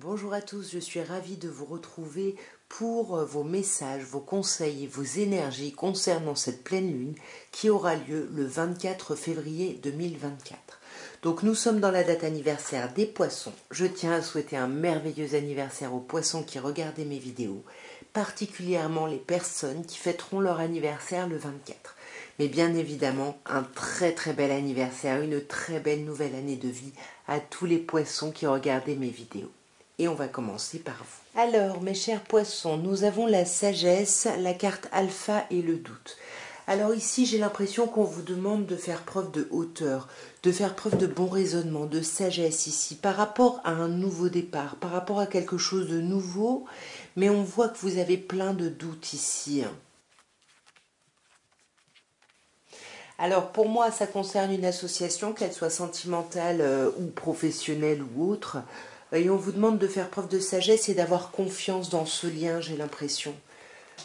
Bonjour à tous, je suis ravie de vous retrouver pour vos messages, vos conseils et vos énergies concernant cette pleine lune qui aura lieu le 24 février 2024. Donc nous sommes dans la date anniversaire des poissons. Je tiens à souhaiter un merveilleux anniversaire aux poissons qui regardaient mes vidéos, particulièrement les personnes qui fêteront leur anniversaire le 24. Mais bien évidemment, un très très bel anniversaire, une très belle nouvelle année de vie à tous les poissons qui regardaient mes vidéos. Et on va commencer par vous. Alors, mes chers poissons, nous avons la sagesse, la carte alpha et le doute. Alors ici, j'ai l'impression qu'on vous demande de faire preuve de hauteur, de faire preuve de bon raisonnement, de sagesse ici, par rapport à un nouveau départ, par rapport à quelque chose de nouveau, mais on voit que vous avez plein de doutes ici. Alors pour moi, ça concerne une association, qu'elle soit sentimentale ou professionnelle ou autre. Et on vous demande de faire preuve de sagesse et d'avoir confiance dans ce lien, j'ai l'impression.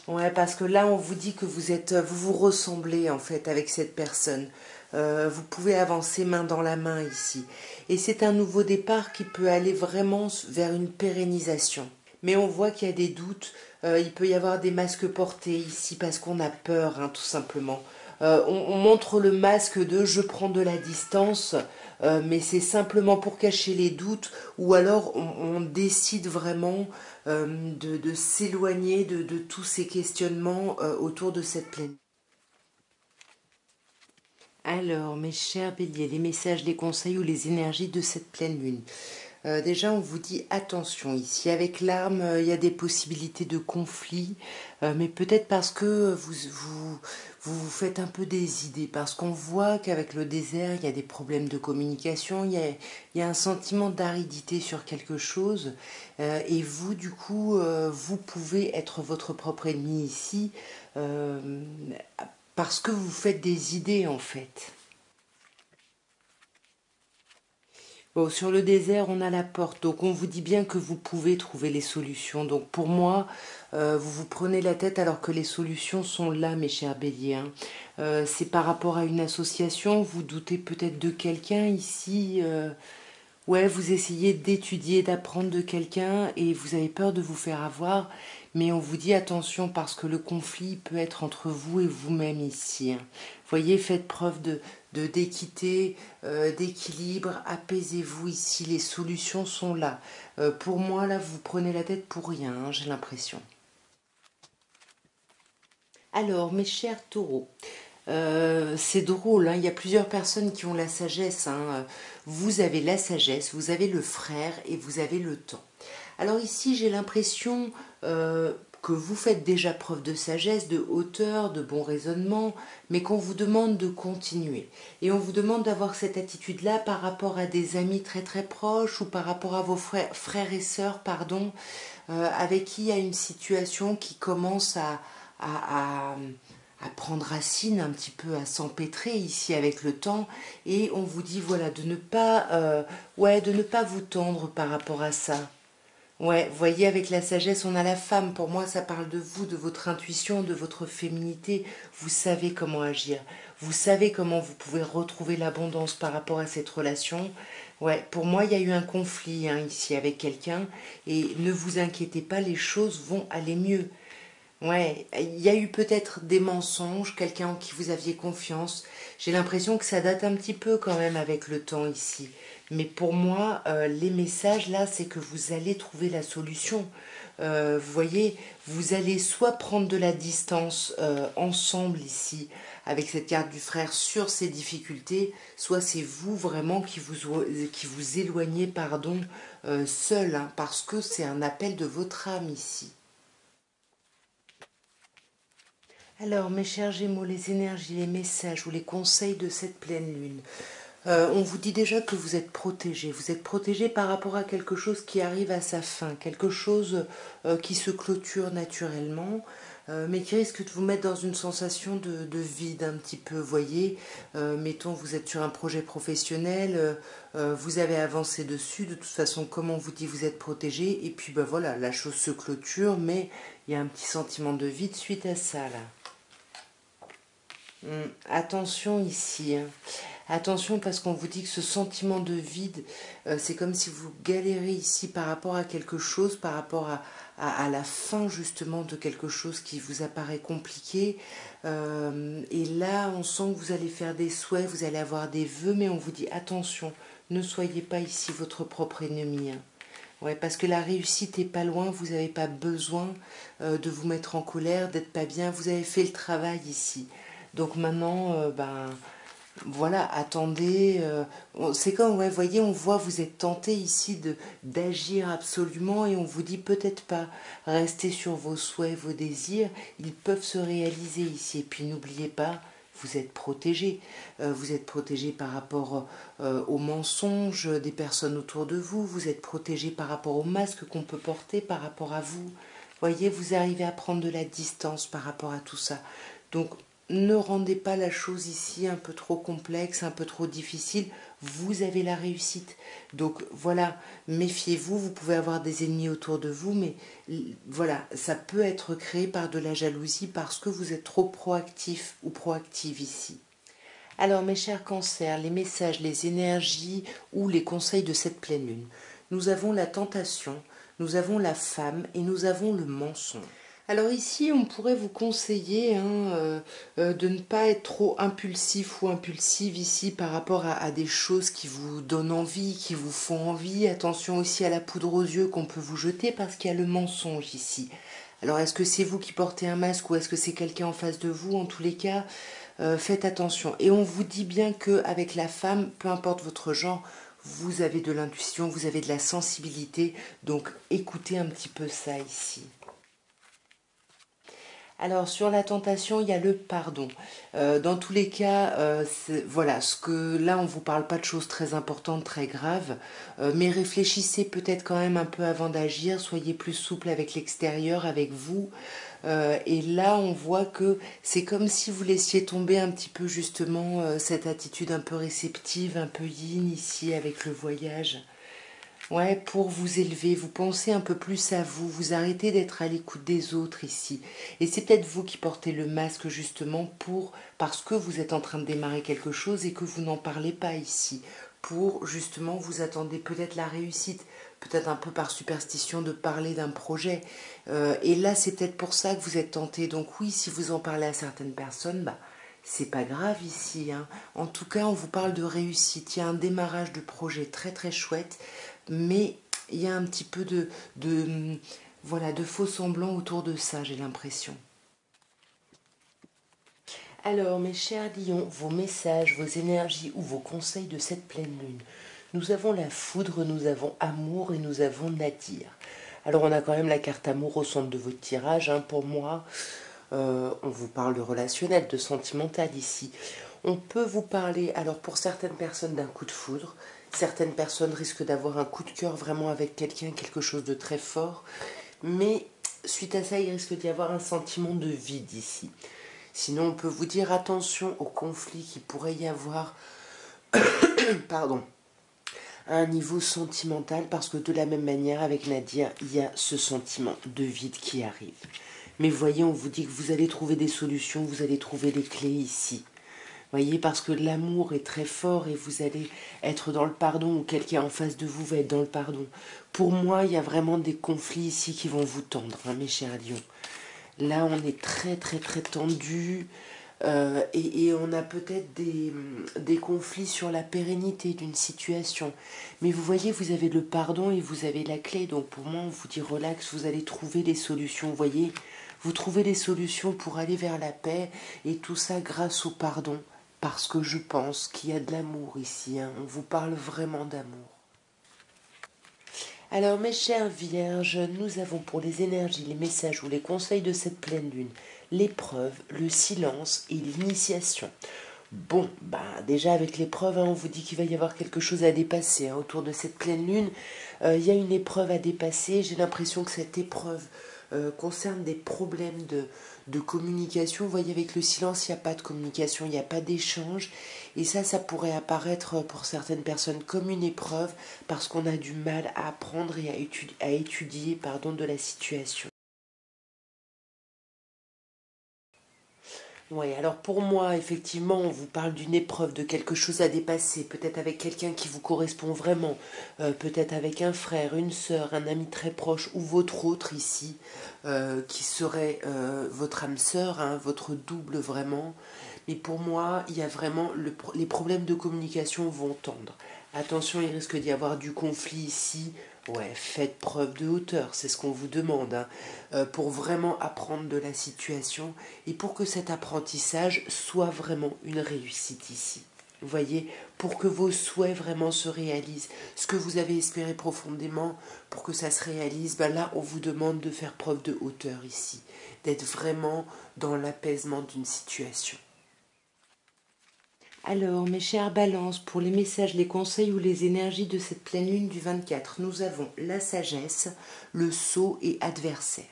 Ouais, parce que là, on vous dit que vous vous ressemblez en fait avec cette personne. Vous pouvez avancer main dans la main ici. Et c'est un nouveau départ qui peut aller vraiment vers une pérennisation. Mais on voit qu'il y a des doutes. Il peut y avoir des masques portés ici parce qu'on a peur, hein, tout simplement. On montre le masque de je prends de la distance, mais c'est simplement pour cacher les doutes, ou alors on décide vraiment de s'éloigner de tous ces questionnements autour de cette pleine. Alors, mes chers béliers, les messages, les conseils ou les énergies de cette pleine lune. Déjà, on vous dit attention ici. Avec l'arme, il y a des possibilités de conflit, mais peut-être parce que vous faites un peu des idées, parce qu'on voit qu'avec le désert, il y a des problèmes de communication, il y a un sentiment d'aridité sur quelque chose, et vous, du coup, vous pouvez être votre propre ennemi ici, parce que vous faites des idées, en fait. Bon, sur le désert, on a la porte, donc on vous dit bien que vous pouvez trouver les solutions. Donc pour moi, vous vous prenez la tête alors que les solutions sont là, mes chers béliers, hein. C'est par rapport à une association, vous doutez peut-être de quelqu'un ici. Ouais, vous essayez d'étudier, d'apprendre de quelqu'un et vous avez peur de vous faire avoir, mais on vous dit attention parce que le conflit peut être entre vous et vous-même ici, hein. Voyez, faites preuve d'équité, d'équilibre, apaisez-vous ici, les solutions sont là. Pour moi, là, vous prenez la tête pour rien, hein, j'ai l'impression. Alors, mes chers taureaux, c'est drôle, hein, il y a plusieurs personnes qui ont la sagesse, hein. Vous avez la sagesse, vous avez le frère et vous avez le temps. Alors ici, j'ai l'impression que vous faites déjà preuve de sagesse, de hauteur, de bon raisonnement, mais qu'on vous demande de continuer. Et on vous demande d'avoir cette attitude-là par rapport à des amis très très proches ou par rapport à vos frères et sœurs, pardon, avec qui il y a une situation qui commence à, à prendre racine un petit peu, à s'empêtrer ici avec le temps, et on vous dit voilà de ne pas, ouais, de ne pas vous tendre par rapport à ça. Ouais, vous voyez, avec la sagesse, on a la femme. Pour moi, ça parle de vous, de votre intuition, de votre féminité. Vous savez comment agir. Vous savez comment vous pouvez retrouver l'abondance par rapport à cette relation. Ouais, pour moi, il y a eu un conflit, hein, ici avec quelqu'un. Et ne vous inquiétez pas, les choses vont aller mieux. Ouais, il y a eu peut-être des mensonges, quelqu'un en qui vous aviez confiance. J'ai l'impression que ça date un petit peu quand même avec le temps ici. Mais pour moi, les messages là, c'est que vous allez trouver la solution. Vous voyez, vous allez soit prendre de la distance ensemble ici, avec cette carte du frère sur ces difficultés, soit c'est vous vraiment qui vous éloignez, pardon, seul, hein, parce que c'est un appel de votre âme ici. Alors, mes chers Gémeaux, les énergies, les messages ou les conseils de cette pleine lune. On vous dit déjà que vous êtes protégé. Vous êtes protégé par rapport à quelque chose qui arrive à sa fin, quelque chose qui se clôture naturellement, mais qui risque de vous mettre dans une sensation de vide un petit peu. Voyez, mettons, vous êtes sur un projet professionnel, vous avez avancé dessus. De toute façon, comme on vous dit, vous êtes protégé. Et puis, ben voilà, la chose se clôture, mais il y a un petit sentiment de vide suite à ça, là. Attention ici, hein. Attention parce qu'on vous dit que ce sentiment de vide, c'est comme si vous galérez ici par rapport à quelque chose, par rapport à la fin justement de quelque chose qui vous apparaît compliqué. Et là, on sent que vous allez faire des souhaits, vous allez avoir des vœux, mais on vous dit attention, ne soyez pas ici votre propre ennemi, hein. Ouais, parce que la réussite est pas loin, vous n'avez pas besoin de vous mettre en colère, d'être pas bien, vous avez fait le travail ici. Donc maintenant, voilà, attendez. C'est comme, ouais, voyez, on voit, vous êtes tenté ici d'agir absolument et on vous dit peut-être pas. Restez sur vos souhaits, vos désirs, ils peuvent se réaliser ici. Et puis n'oubliez pas, vous êtes protégé. Vous êtes protégé par rapport aux mensonges des personnes autour de vous. Vous êtes protégé par rapport au masque qu'on peut porter par rapport à vous. Voyez, vous arrivez à prendre de la distance par rapport à tout ça. Donc, ne rendez pas la chose ici un peu trop complexe, un peu trop difficile. Vous avez la réussite. Donc voilà, méfiez-vous, vous pouvez avoir des ennemis autour de vous, mais voilà, ça peut être créé par de la jalousie parce que vous êtes trop proactif ou proactive ici. Alors mes chers cancers, les messages, les énergies ou les conseils de cette pleine lune. Nous avons la tentation, nous avons la femme et nous avons le mensonge. Alors ici, on pourrait vous conseiller de ne pas être trop impulsif ou impulsive ici par rapport à des choses qui vous donnent envie, qui vous font envie. Attention aussi à la poudre aux yeux qu'on peut vous jeter parce qu'il y a le mensonge ici. Alors est-ce que c'est vous qui portez un masque ou est-ce que c'est quelqu'un en face de vous? En tous les cas, faites attention. Et on vous dit bien qu'avec la femme, peu importe votre genre, vous avez de l'intuition, vous avez de la sensibilité. Donc écoutez un petit peu ça ici. Alors sur la tentation, il y a le pardon. Dans tous les cas, voilà, ce que là on vous parle pas de choses très importantes, très graves, mais réfléchissez peut-être quand même un peu avant d'agir. Soyez plus souple avec l'extérieur, avec vous. Et là, on voit que c'est comme si vous laissiez tomber un petit peu justement cette attitude un peu réceptive, un peu yin ici avec le voyage. Ouais, pour vous élever, vous pensez un peu plus à vous, vous arrêtez d'être à l'écoute des autres ici. Et c'est peut-être vous qui portez le masque justement parce que vous êtes en train de démarrer quelque chose et que vous n'en parlez pas ici. Pour justement, vous attendez peut-être la réussite, peut-être un peu par superstition de parler d'un projet. Et là, c'est peut-être pour ça que vous êtes tenté. Donc oui, si vous en parlez à certaines personnes, c'est pas grave ici, hein. En tout cas, on vous parle de réussite. Il y a un démarrage de projet très très chouette, mais il y a un petit peu voilà, de faux semblants autour de ça, j'ai l'impression. Alors, mes chers lions, vos messages, vos énergies ou vos conseils de cette pleine lune. Nous avons la foudre, nous avons amour et nous avons Nadir. Alors, on a quand même la carte amour au centre de votre tirage, hein, pour moi. On vous parle de relationnel, de sentimental ici. On peut vous parler, alors pour certaines personnes, d'un coup de foudre. Certaines personnes risquent d'avoir un coup de cœur vraiment avec quelqu'un, quelque chose de très fort. Mais suite à ça, il risque d'y avoir un sentiment de vide ici. Sinon, on peut vous dire attention aux conflits qui pourrait y avoir, pardon, à un niveau sentimental, parce que de la même manière, avec Nadir, il y a ce sentiment de vide qui arrive. Mais voyez, on vous dit que vous allez trouver des solutions, vous allez trouver des clés ici. Voyez, parce que l'amour est très fort et vous allez être dans le pardon, ou quelqu'un en face de vous va être dans le pardon. Pour moi, il y a vraiment des conflits ici qui vont vous tendre, hein, mes chers lions. Là, on est très très très tendu et on a peut-être des conflits sur la pérennité d'une situation. Mais vous voyez, vous avez le pardon et vous avez la clé. Donc pour moi, on vous dit relax, vous allez trouver les solutions. Vous voyez, vous trouvez les solutions pour aller vers la paix et tout ça grâce au pardon. Parce que je pense qu'il y a de l'amour ici, hein. On vous parle vraiment d'amour. Alors mes chères vierges, nous avons pour les énergies, les messages ou les conseils de cette pleine lune, l'épreuve, le silence et l'initiation. Bon, déjà avec l'épreuve, hein, on vous dit qu'il va y avoir quelque chose à dépasser, hein, autour de cette pleine lune. Il y a une épreuve à dépasser. J'ai l'impression que cette épreuve concerne des problèmes de communication. Vous voyez, avec le silence, il n'y a pas de communication, il n'y a pas d'échange. Et ça pourrait apparaître pour certaines personnes comme une épreuve parce qu'on a du mal à apprendre et à étudier de la situation. Oui, alors pour moi, effectivement, on vous parle d'une épreuve, de quelque chose à dépasser, peut-être avec quelqu'un qui vous correspond vraiment, peut-être avec un frère, une sœur, un ami très proche, ou votre autre ici, qui serait votre âme sœur, hein, votre double vraiment. Mais pour moi, il y a vraiment les problèmes de communication vont tendre. Attention, il risque d'y avoir du conflit ici. Ouais, faites preuve de hauteur, c'est ce qu'on vous demande, hein, pour vraiment apprendre de la situation et pour que cet apprentissage soit vraiment une réussite ici. Vous voyez, pour que vos souhaits vraiment se réalisent, ce que vous avez espéré profondément, pour que ça se réalise, ben là, on vous demande de faire preuve de hauteur ici, d'être vraiment dans l'apaisement d'une situation. Alors, mes chères balances, pour les messages, les conseils ou les énergies de cette pleine lune du 24, nous avons la sagesse, le sceau et adversaire.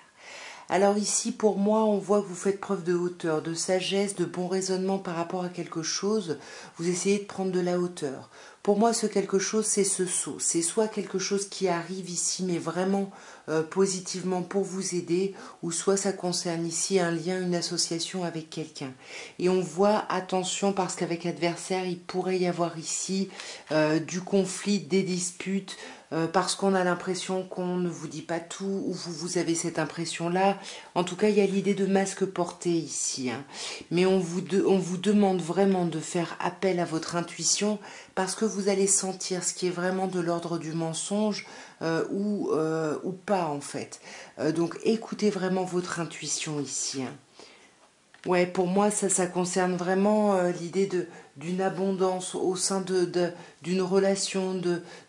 Alors ici, pour moi, on voit que vous faites preuve de hauteur, de sagesse, de bon raisonnement par rapport à quelque chose. Vous essayez de prendre de la hauteur. Pour moi, ce quelque chose, c'est ce saut. C'est soit quelque chose qui arrive ici, mais vraiment positivement pour vous aider, ou soit ça concerne ici un lien, une association avec quelqu'un. Et on voit, attention, parce qu'avec adversaire, il pourrait y avoir ici du conflit, des disputes, parce qu'on a l'impression qu'on ne vous dit pas tout, ou vous avez cette impression-là. En tout cas, il y a l'idée de masque porté ici. Hein. Mais on vous demande vraiment de faire appel à votre intuition, parce que vous allez sentir ce qui est vraiment de l'ordre du mensonge, ou pas en fait. Donc écoutez vraiment votre intuition ici. Hein. Ouais, pour moi, ça concerne vraiment l'idée d'une abondance au sein d'une relation.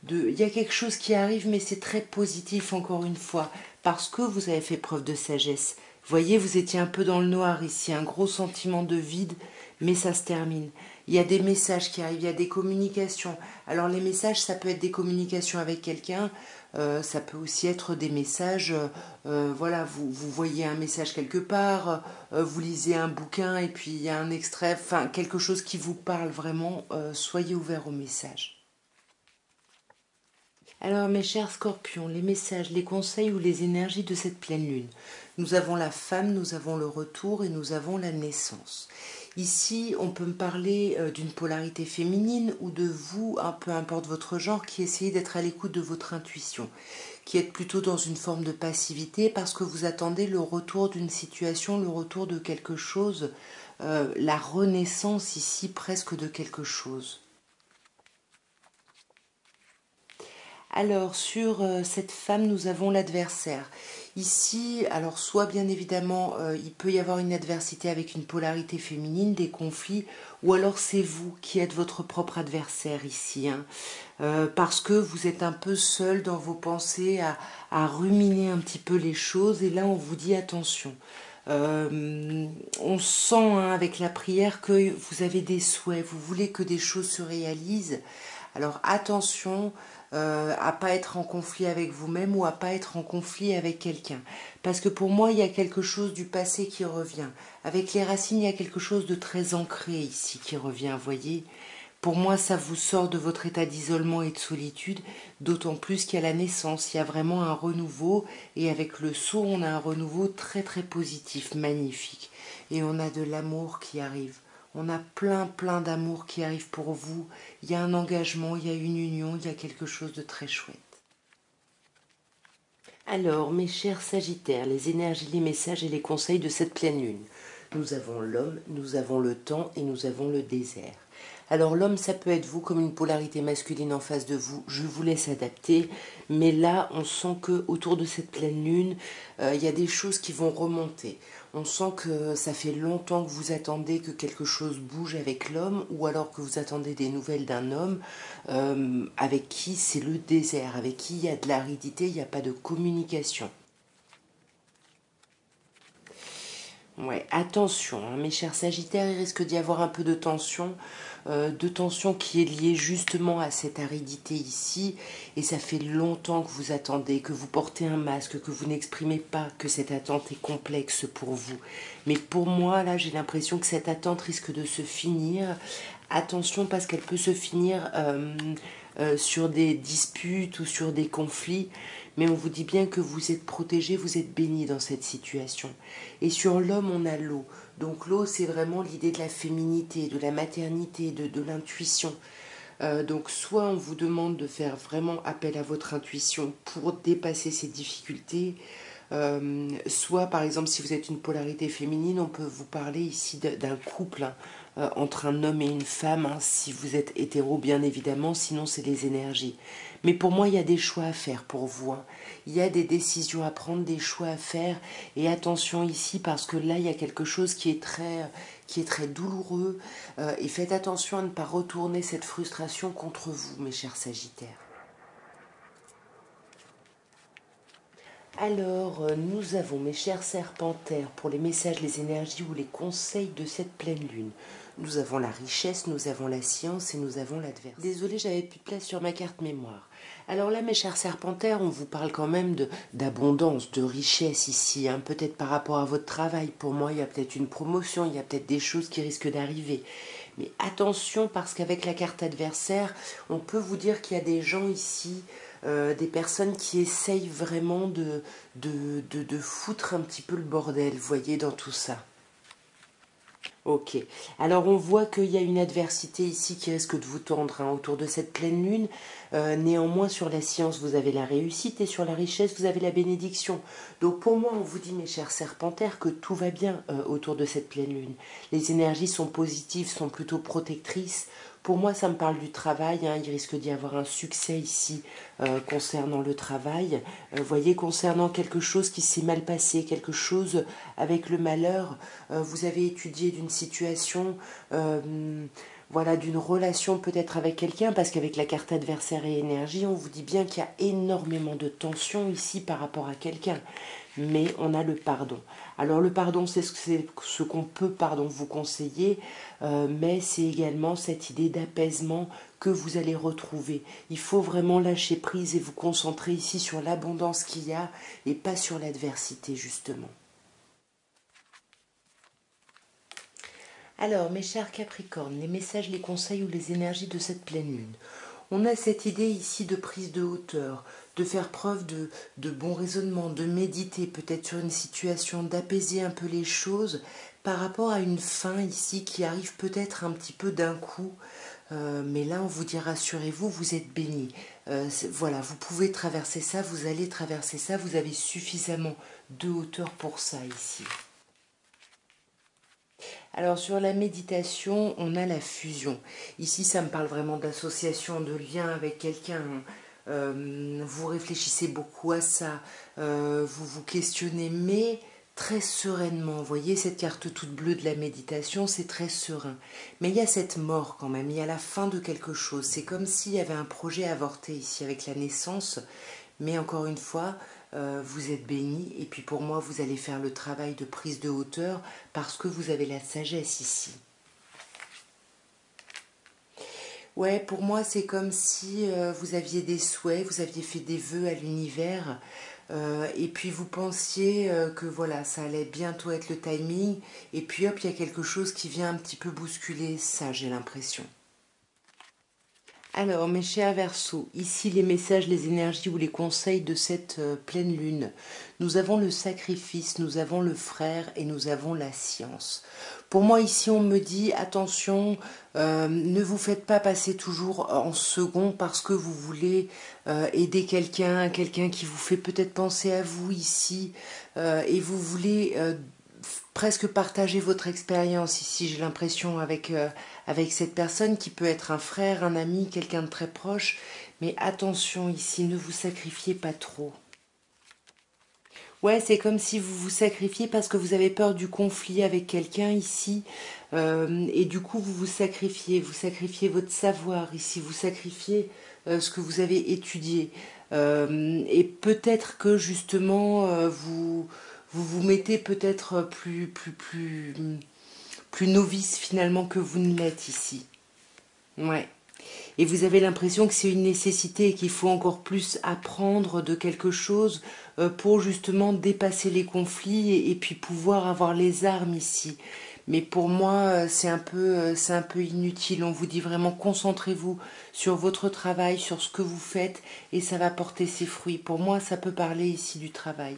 Il y a quelque chose qui arrive, mais c'est très positif, encore une fois, parce que vous avez fait preuve de sagesse. Vous voyez, vous étiez un peu dans le noir ici, un gros sentiment de vide, mais ça se termine. Il y a des messages qui arrivent, il y a des communications. Alors les messages, ça peut être des communications avec quelqu'un, ça peut aussi être des messages, voilà, vous voyez un message quelque part, vous lisez un bouquin et puis il y a un extrait, enfin quelque chose qui vous parle vraiment, soyez ouverts au message. Alors mes chers scorpions, les messages, les conseils ou les énergies de cette pleine lune. Nous avons la femme, nous avons le retour et nous avons la naissance. Ici, on peut me parler d'une polarité féminine ou de vous, un peu importe votre genre, qui essayez d'être à l'écoute de votre intuition, qui êtes plutôt dans une forme de passivité parce que vous attendez le retour d'une situation, le retour de quelque chose, la renaissance ici presque de quelque chose. Alors, sur cette femme, nous avons l'adversaire. Ici, alors soit bien évidemment, il peut y avoir une adversité avec une polarité féminine, des conflits, ou alors c'est vous qui êtes votre propre adversaire ici, hein, parce que vous êtes un peu seul dans vos pensées à ruminer un petit peu les choses, et là on vous dit attention. On sent hein, avec la prière que vous avez des souhaits, vous voulez que des choses se réalisent. Alors attention à pas être en conflit avec vous-même ou à pas être en conflit avec quelqu'un. Parce que pour moi, il y a quelque chose du passé qui revient. Avec les racines, il y a quelque chose de très ancré ici qui revient, voyez. Pour moi, ça vous sort de votre état d'isolement et de solitude, d'autant plus qu'il y a la naissance, il y a vraiment un renouveau, et avec le saut, on a un renouveau très très positif, magnifique. Et on a de l'amour qui arrive. On a plein d'amour qui arrive pour vous. Il y a un engagement, il y a une union, il y a quelque chose de très chouette. Alors, mes chers Sagittaires, les énergies, les messages et les conseils de cette pleine lune. Nous avons l'homme, nous avons le temps et nous avons le désert. Alors l'homme, ça peut être vous comme une polarité masculine en face de vous. Je vous laisse adapter. Mais là, on sent que autour de cette pleine lune, il y a des choses qui vont remonter. On sent que ça fait longtemps que vous attendez que quelque chose bouge avec l'homme, ou alors que vous attendez des nouvelles d'un homme avec qui c'est le désert, avec qui il y a de l'aridité, il n'y a pas de communication. Ouais, attention, hein, mes chers Sagittaires, il risque d'y avoir un peu de tension qui est liée justement à cette aridité ici, et ça fait longtemps que vous attendez, que vous portez un masque, que vous n'exprimez pas, que cette attente est complexe pour vous. Mais pour moi, là, j'ai l'impression que cette attente risque de se finir. Attention parce qu'elle peut se finir sur des disputes ou sur des conflits, mais on vous dit bien que vous êtes protégé, vous êtes béni dans cette situation. Et sur l'homme, on a l'eau. Donc l'eau, c'est vraiment l'idée de la féminité, de la maternité, de l'intuition. Donc soit on vous demande de faire vraiment appel à votre intuition pour dépasser ces difficultés, soit par exemple si vous êtes une polarité féminine, on peut vous parler ici d'un couple, hein, entre un homme et une femme, hein, si vous êtes hétéro bien évidemment, sinon c'est les énergies. Mais pour moi il y a des choix à faire pour vous, hein. Il y a des décisions à prendre, des choix à faire, et attention ici parce que là il y a quelque chose qui est très douloureux, et faites attention à ne pas retourner cette frustration contre vous, mes chers Sagittaires. Alors, nous avons, mes chers serpentaires, pour les messages, les énergies ou les conseils de cette pleine lune. Nous avons la richesse, nous avons la science et nous avons l'adversité. Désolée, j'avais plus de place sur ma carte mémoire. Alors là, mes chers serpentaires, on vous parle quand même d'abondance, de richesse ici, hein, peut-être par rapport à votre travail. Pour moi, il y a peut-être une promotion, il y a peut-être des choses qui risquent d'arriver. Mais attention, parce qu'avec la carte adversaire, on peut vous dire qu'il y a des gens ici, des personnes qui essayent vraiment de foutre un petit peu le bordel, vous voyez, dans tout ça. Ok, alors on voit qu'il y a une adversité ici qui risque de vous tendre, hein, autour de cette pleine lune. Néanmoins, sur la science, vous avez la réussite et sur la richesse, vous avez la bénédiction. Donc pour moi, on vous dit, mes chers serpentaires, que tout va bien autour de cette pleine lune. Les énergies sont positives, sont plutôt protectrices. Pour moi, ça me parle du travail, hein. Il risque d'y avoir un succès ici concernant le travail. Voyez, concernant quelque chose qui s'est mal passé, quelque chose avec le malheur, vous avez étudié d'une situation, voilà, d'une relation peut-être avec quelqu'un, parce qu'avec la carte adversaire et énergie, on vous dit bien qu'il y a énormément de tension ici par rapport à quelqu'un. Mais on a le pardon. Alors le pardon, c'est ce qu'on peut, pardon, vous conseiller, mais c'est également cette idée d'apaisement que vous allez retrouver. Il faut vraiment lâcher prise et vous concentrer ici sur l'abondance qu'il y a et pas sur l'adversité, justement. Alors, mes chers Capricornes, les messages, les conseils ou les énergies de cette pleine lune. On a cette idée ici de prise de hauteur, de faire preuve de bon raisonnement, de méditer peut-être sur une situation, d'apaiser un peu les choses par rapport à une fin ici qui arrive peut-être un petit peu d'un coup. Mais là, on vous dit, rassurez-vous, vous êtes bénis. Voilà, vous pouvez traverser ça, vous allez traverser ça, vous avez suffisamment de hauteur pour ça ici. Alors sur la méditation, on a la fusion. Ici, ça me parle vraiment d'association, de lien avec quelqu'un. Vous réfléchissez beaucoup à ça, vous vous questionnez, mais très sereinement. Vous voyez, cette carte toute bleue de la méditation, c'est très serein. Mais il y a cette mort quand même, il y a la fin de quelque chose. C'est comme s'il y avait un projet avorté ici avec la naissance. Mais encore une fois, vous êtes béni et puis pour moi, vous allez faire le travail de prise de hauteur parce que vous avez la sagesse ici. Ouais, pour moi, c'est comme si vous aviez des souhaits, vous aviez fait des vœux à l'univers et puis vous pensiez que voilà, ça allait bientôt être le timing et puis hop, il y a quelque chose qui vient un petit peu bousculer ça, j'ai l'impression. Alors, mes chers Verseaux, ici les messages, les énergies ou les conseils de cette pleine lune. Nous avons le sacrifice, nous avons le frère et nous avons la science. Pour moi, ici, on me dit, attention, ne vous faites pas passer toujours en second parce que vous voulez aider quelqu'un, quelqu'un qui vous fait peut-être penser à vous ici, et vous voulez presque partager votre expérience ici, j'ai l'impression, avec cette personne qui peut être un frère, un ami, quelqu'un de très proche. Mais attention ici, ne vous sacrifiez pas trop. Ouais, c'est comme si vous vous sacrifiez parce que vous avez peur du conflit avec quelqu'un ici. Et du coup, vous sacrifiez votre savoir ici, vous sacrifiez ce que vous avez étudié. Et peut-être que justement, vous mettez peut-être plus novice finalement que vous ne l'êtes ici. Ouais. Et vous avez l'impression que c'est une nécessité et qu'il faut encore plus apprendre de quelque chose pour justement dépasser les conflits et puis pouvoir avoir les armes ici. Mais pour moi, c'est un peu inutile. On vous dit vraiment concentrez-vous sur votre travail, sur ce que vous faites, et ça va porter ses fruits. Pour moi, ça peut parler ici du travail.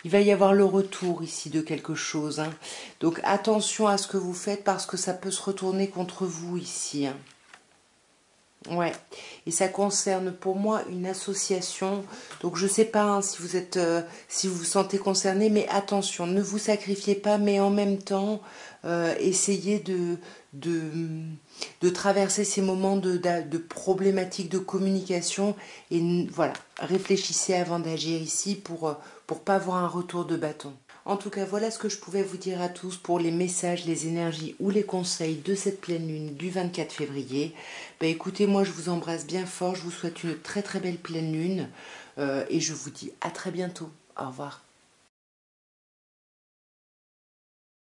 Il va y avoir le retour ici de quelque chose, hein. Donc attention à ce que vous faites parce que ça peut se retourner contre vous ici, hein. Ouais, et ça concerne pour moi une association. Donc je sais pas, hein, si vous êtes, si vous vous sentez concerné, mais attention, ne vous sacrifiez pas, mais en même temps, essayez de, de traverser ces moments de problématiques de communication et voilà, réfléchissez avant d'agir ici pour pas avoir un retour de bâton. En tout cas, voilà ce que je pouvais vous dire à tous pour les messages, les énergies ou les conseils de cette pleine lune du 24 février. Ben, écoutez, moi je vous embrasse bien fort, je vous souhaite une très très belle pleine lune et je vous dis à très bientôt. Au revoir.